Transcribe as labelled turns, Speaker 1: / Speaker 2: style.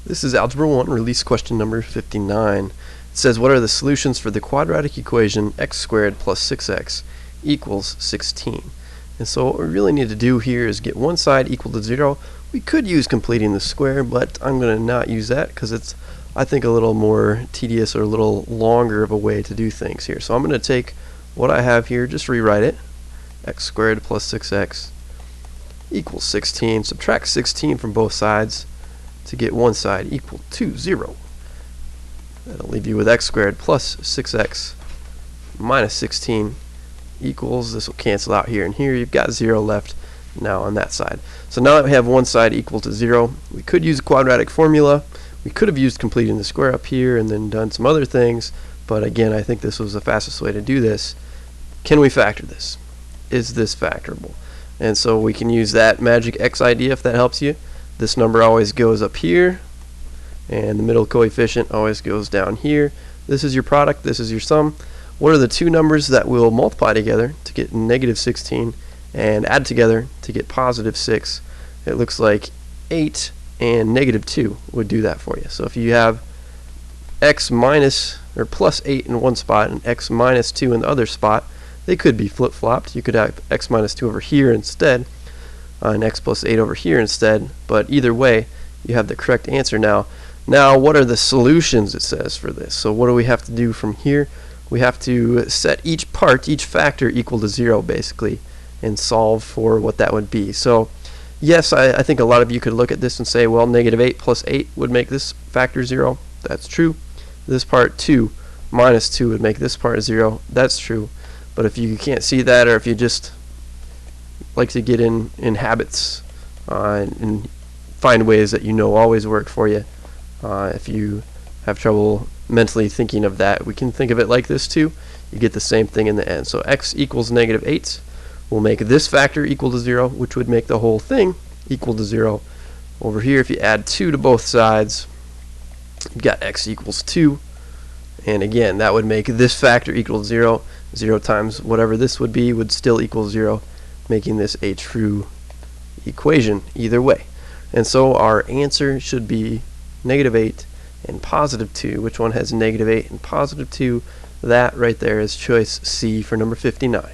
Speaker 1: This is Algebra 1, release question number 59. It says, what are the solutions for the quadratic equation x squared plus 6x equals 16? And so what we really need to do here is get one side equal to 0. We could use completing the square, but I'm going to not use that because it's, I think, a little more tedious or a little longer of a way to do things here. So I'm going to take what I have here, just rewrite it. X squared plus 6x equals 16. Subtract 16 from both sides to get one side equal to 0. That'll leave you with x squared plus 6x minus 16 equals, this will cancel out here and here, you've got 0 left now on that side. So now that we have one side equal to 0, we could use a quadratic formula. We could have used completing the square up here and then done some other things, but again, I think this was the fastest way to do this. Can we factor this? Is this factorable? And so we can use that magic x idea if that helps you. This number always goes up here, and the middle coefficient always goes down here. This is your product, this is your sum. What are the two numbers that will multiply together to get negative 16 and add together to get positive 6? It looks like 8 and negative 2 would do that for you. So if you have x minus or plus 8 in one spot and x minus 2 in the other spot, they could be flip-flopped. You could have x minus 2 over here instead, and x plus 8 over here instead, but either way you have the correct answer now. Now what are the solutions, it says, for this? So what do we have to do from here? We have to set each part, each factor equal to 0 basically, and solve for what that would be. So yes, I think a lot of you could look at this and say, well, negative 8 plus 8 would make this factor 0. That's true. This part 2 minus 2 would make this part 0. That's true. But if you can't see that, or if you just like to get in habits and find ways that you know always work for you, if you have trouble mentally thinking of that, we can think of it like this too. You get the same thing in the end. So x equals negative 8 will make this factor equal to 0, which would make the whole thing equal to 0. Over here, if you add 2 to both sides, you've got x equals 2. And again, that would make this factor equal to 0. 0 times whatever this would be would still equal 0, making this a true equation either way. And so our answer should be negative 8 and positive 2. Which one has negative 8 and positive 2? That right there is choice C for number 59.